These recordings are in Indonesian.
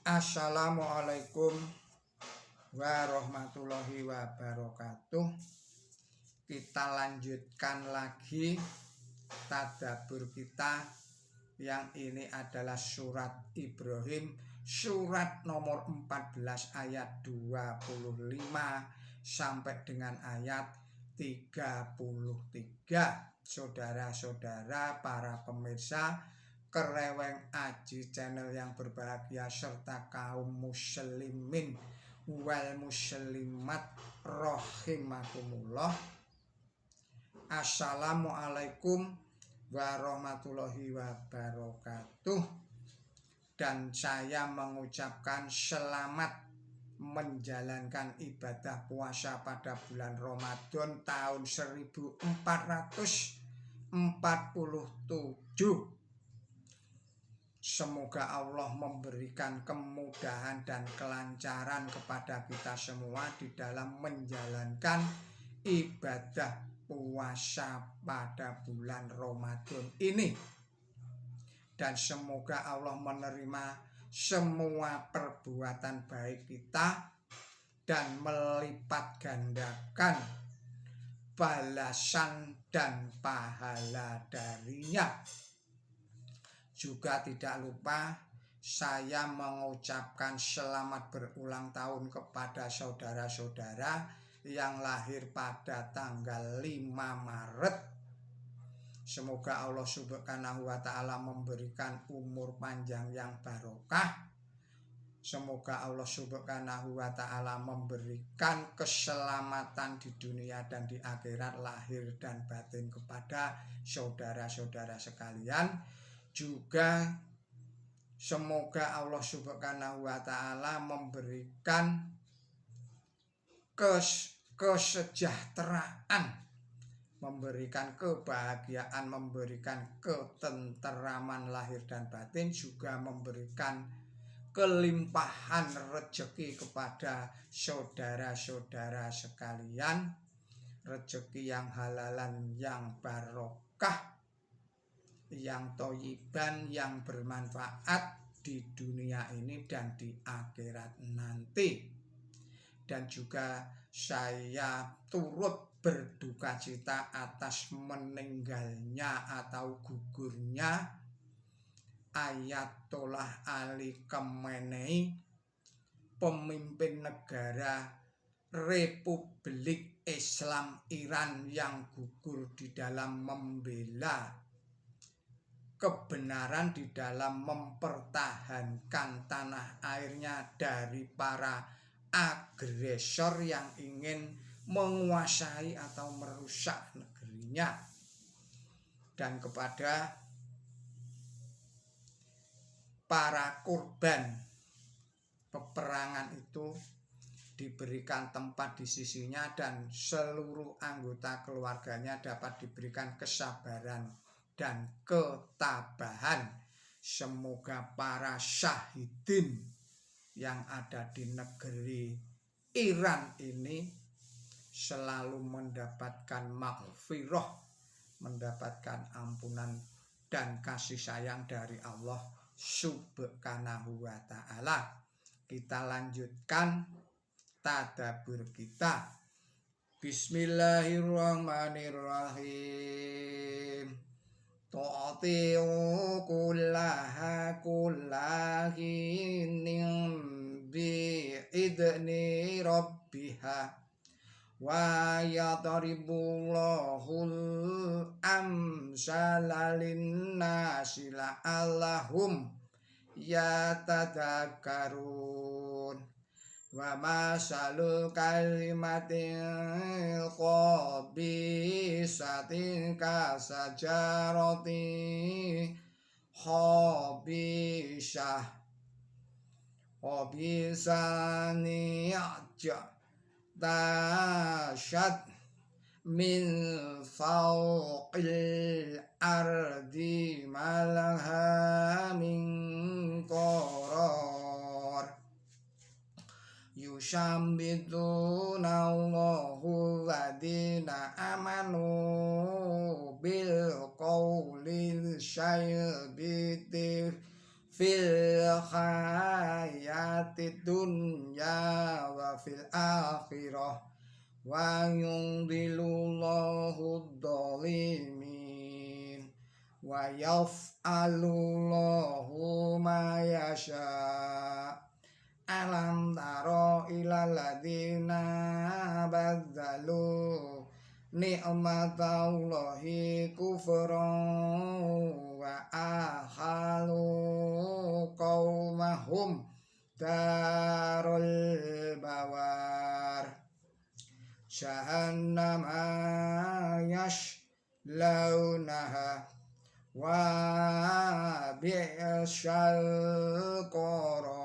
Assalamualaikum warahmatullahi wabarakatuh. Kita lanjutkan lagi tadabbur kita. Yang ini adalah surat Ibrahim, surat nomor 14 ayat 25 sampai dengan ayat 33. Saudara-saudara, para pemirsa Kereweng Aji channel yang berbahagia serta kaum muslimin wal muslimat rahimakumullah. Assalamualaikum warahmatullahi wabarakatuh. Dan saya mengucapkan selamat menjalankan ibadah puasa pada bulan Ramadan tahun 1447. Semoga Allah memberikan kemudahan dan kelancaran kepada kita semua di dalam menjalankan ibadah puasa pada bulan Ramadan ini. Dan semoga Allah menerima semua perbuatan baik kita dan melipat gandakan balasan dan pahala darinya. Juga tidak lupa saya mengucapkan selamat berulang tahun kepada saudara-saudara yang lahir pada tanggal 5 Maret. Semoga Allah Subhanahu wa Ta'ala memberikan umur panjang yang barokah. Semoga Allah Subhanahu wa Ta'ala memberikan keselamatan di dunia dan di akhirat, lahir dan batin kepada saudara-saudara sekalian. Juga semoga Allah Subhanahu wa Ta'ala memberikan kesejahteraan, memberikan kebahagiaan, memberikan ketenteraman lahir dan batin, juga memberikan kelimpahan rezeki kepada saudara-saudara sekalian, rezeki yang halalan, yang barokah, yang toyiban, yang bermanfaat di dunia ini dan di akhirat nanti. Dan juga saya turut berduka cita atas meninggalnya atau gugurnya Ayatollah Ali Khamenei, pemimpin negara Republik Islam Iran, yang gugur di dalam membela kebenaran, di dalam mempertahankan tanah airnya dari para agresor yang ingin menguasai atau merusak negerinya. Dan kepada para korban peperangan itu diberikan tempat di sisinya, dan seluruh anggota keluarganya dapat diberikan kesabaran dan ketabahan. Semoga para syahidin yang ada di negeri Iran ini selalu mendapatkan maghfirah, mendapatkan ampunan dan kasih sayang dari Allah Subhanahu wa Ta'ala. Kita lanjutkan tadabbur kita. Bismillahirrahmanirrahim. Tu'tiu kullaha kullahinin bi'idni rabbiha wa yadribullahul amsala linnasi la'allahum yatadakkarun. Wa masalul kalimatil qabisatin kasajarati khabisani tasyad min fawqil ardi malaha min qarar yushambituna Allahu ladina amanu bil qawlil syaibiti fil hayati dunya wa fil akhirah wa yudhillullahu dhalimin wa yaf'alullahu ma yasha. Alam taro ilal ladzina badzalu ni'matallahi kufran wa ahalu qaumahum darul bawar jahannama yaslaunaha wa bi'sal qarar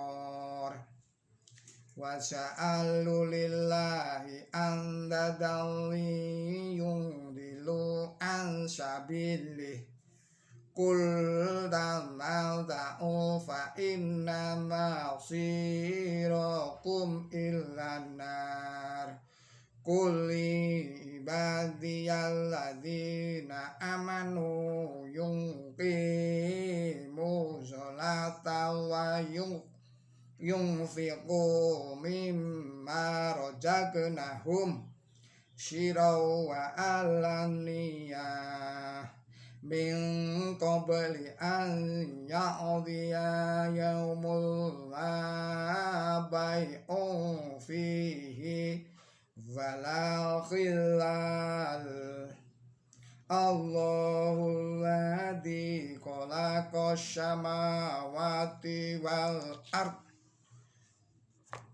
wa ja'alu lillahi andadalli yundilu an sabilih qul tamata'u fa inna masirakum illan nar qul ibadiyalladzina amanu yuqimu sholata wa yunfiqu mimma razaqnahum sirran wa alaniyah min qabli an ya'dhiya yaumul la bai'un fihi wala khilal. Allahul ladzi khalaqas samawati wal ardh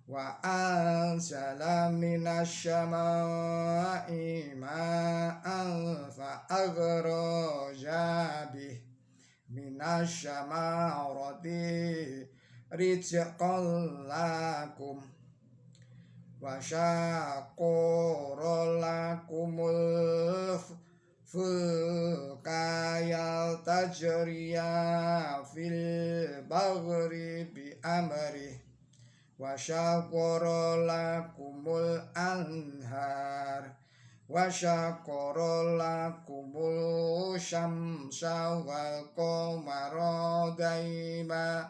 wa anzala minas samaa'i ma'an fa akhraja bih minas samarati rizqan lakum wa syaqara lakumul fulka tajriya fil bahri bi amrih wa syaqara lakumul anhar wa syaqara lakumul syamsa wal qamara daibain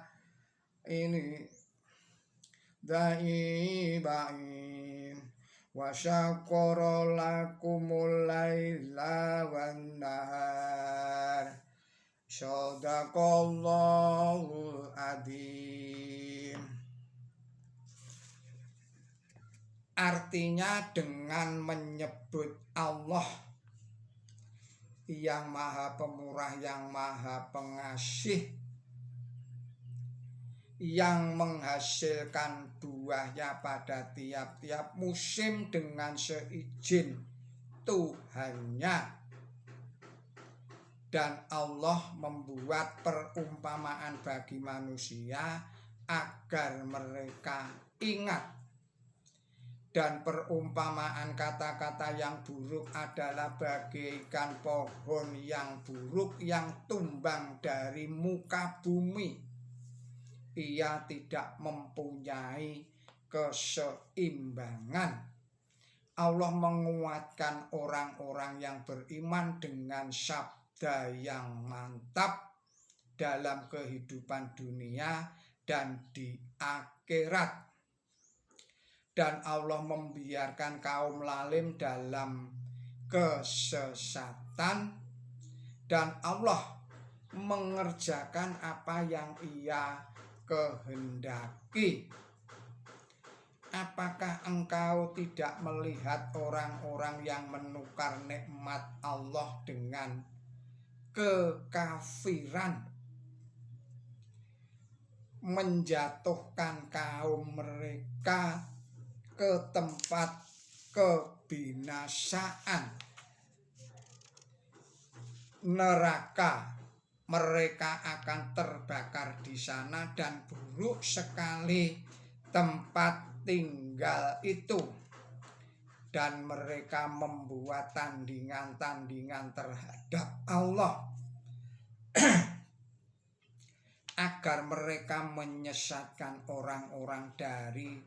wa syaqara lakumul laila wan nahar. Shadaqallahul adzim. Artinya dengan menyebut Allah yang maha pemurah, yang maha pengasih, yang menghasilkan buahnya pada tiap-tiap musim dengan seizin Tuhannya. Dan Allah membuat perumpamaan bagi manusia agar mereka ingat. Dan perumpamaan kata-kata yang buruk adalah bagaikan pohon yang buruk yang tumbang dari muka bumi. Ia tidak mempunyai keseimbangan. Allah menguatkan orang-orang yang beriman dengan sabda yang mantap dalam kehidupan dunia dan di akhirat. Dan Allah membiarkan kaum lalim dalam kesesatan, dan Allah mengerjakan apa yang Ia kehendaki. Apakah engkau tidak melihat orang-orang yang menukar nikmat Allah dengan kekafiran, menjatuhkan kaum mereka ke tempat kebinasaan, neraka? Mereka akan terbakar di sana dan buruk sekali tempat tinggal itu. Dan mereka membuat tandingan-tandingan terhadap Allah agar mereka menyesatkan orang-orang dari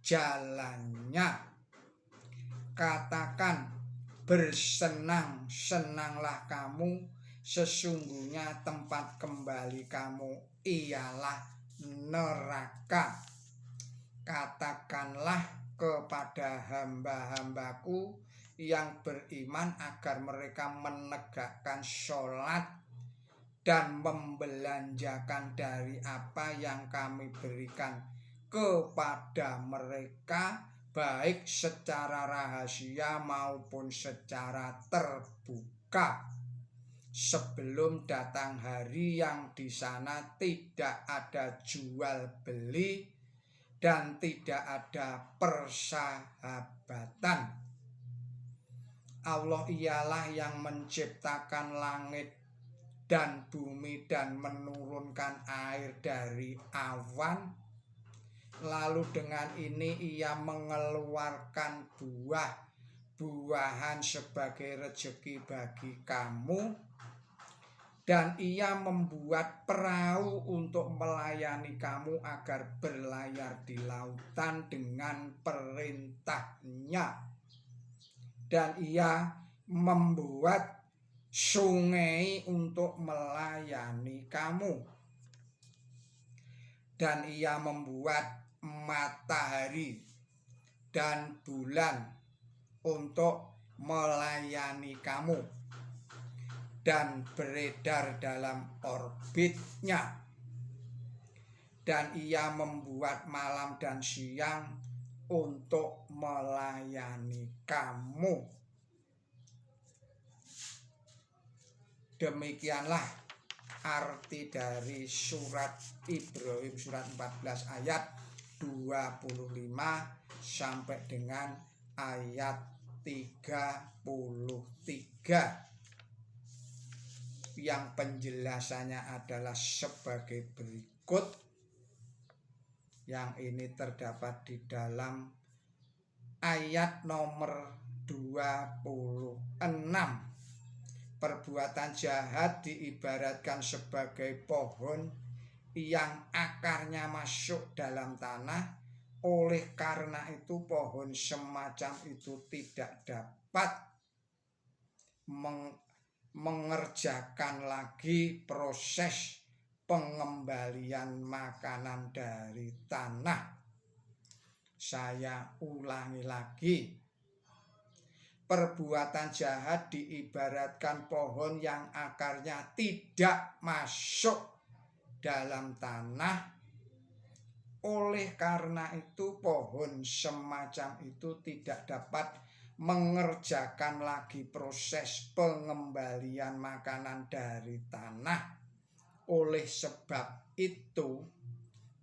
jalannya. Katakan, bersenang-senanglah kamu sesungguhnya tempat kembali kamu ialah neraka. Katakanlah kepada hamba-hambaku yang beriman agar mereka menegakkan sholat dan membelanjakan dari apa yang kami berikan kepada mereka, baik secara rahasia maupun secara terbuka, sebelum datang hari yang di sana tidak ada jual beli dan tidak ada persahabatan. Allah ialah yang menciptakan langit dan bumi dan menurunkan air dari awan. Lalu dengan ini ia mengeluarkan buah-buahan sebagai rezeki bagi kamu. Dan ia membuat perahu untuk melayani kamu agar berlayar di lautan dengan perintahnya. Dan ia membuat sungai untuk melayani kamu. Dan ia membuat matahari dan bulan untuk melayani kamu dan beredar dalam orbitnya. Dan ia membuat malam dan siang untuk melayani kamu. Demikianlah arti dari surat Ibrahim surat 14 ayat 25 sampai dengan ayat 33, yang penjelasannya adalah sebagai berikut. Yang ini terdapat di dalam ayat nomor 26. Perbuatan jahat diibaratkan sebagai pohon yang akarnya masuk dalam tanah. Oleh karena itu pohon semacam itu tidak dapat mengerjakan lagi proses pengembalian makanan dari tanah. Saya ulangi lagi. Perbuatan jahat diibaratkan pohon yang akarnya tidak masuk dalam tanah. Oleh karena itu pohon semacam itu tidak dapat mengerjakan lagi proses pengembalian makanan dari tanah. Oleh sebab itu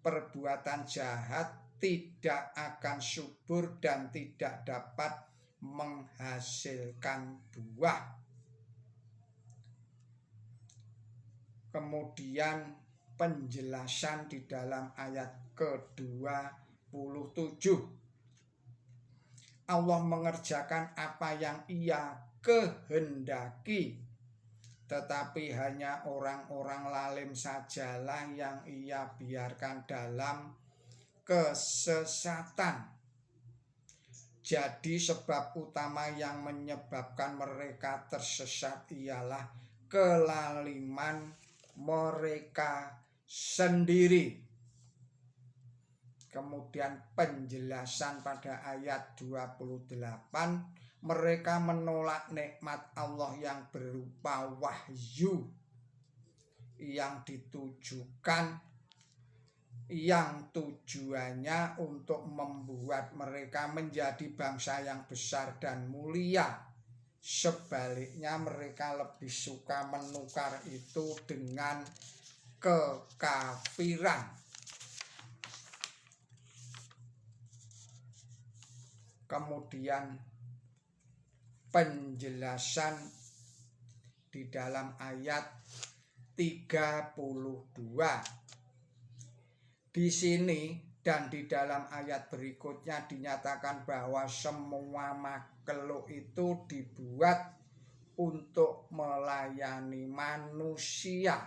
perbuatan jahat tidak akan subur dan tidak dapat menghasilkan buah. Kemudian penjelasan di dalam ayat ke-27. Allah mengerjakan apa yang ia kehendaki, tetapi hanya orang-orang lalim sajalah yang ia biarkan dalam kesesatan. Jadi sebab utama yang menyebabkan mereka tersesat ialah kelaliman mereka sendiri. Kemudian penjelasan pada ayat 28, mereka menolak nikmat Allah yang berupa wahyu yang ditujukan, yang tujuannya untuk membuat mereka menjadi bangsa yang besar dan mulia. Sebaliknya mereka lebih suka menukar itu dengan kekafiran. Kemudian penjelasan di dalam ayat 32. Di sini dan di dalam ayat berikutnya dinyatakan bahwa semua makhluk itu dibuat untuk melayani manusia.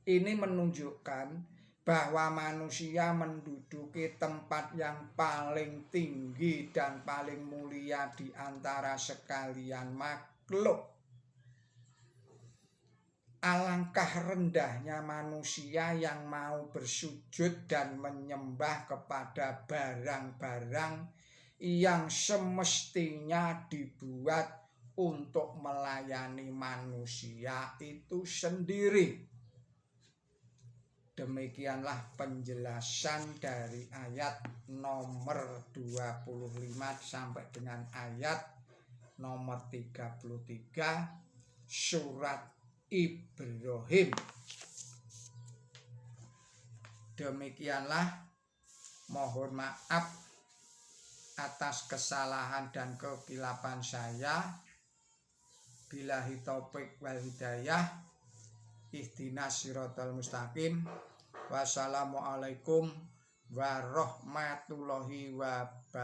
Ini menunjukkan bahwa manusia menduduki tempat yang paling tinggi dan paling mulia di antara sekalian makhluk. alangkah rendahnya manusia yang mau bersujud dan menyembah kepada barang-barang yang semestinya dibuat untuk melayani manusia itu sendiri. Demikianlah penjelasan dari ayat nomor 25 sampai dengan ayat nomor 33 surat Ibrahim. Demikianlah, mohon maaf atas kesalahan dan kekilapan saya. Billahi taufik wal hidayah. Ihdinas siratal mustaqim. Wassalamualaikum warahmatullahi wabarakatuh.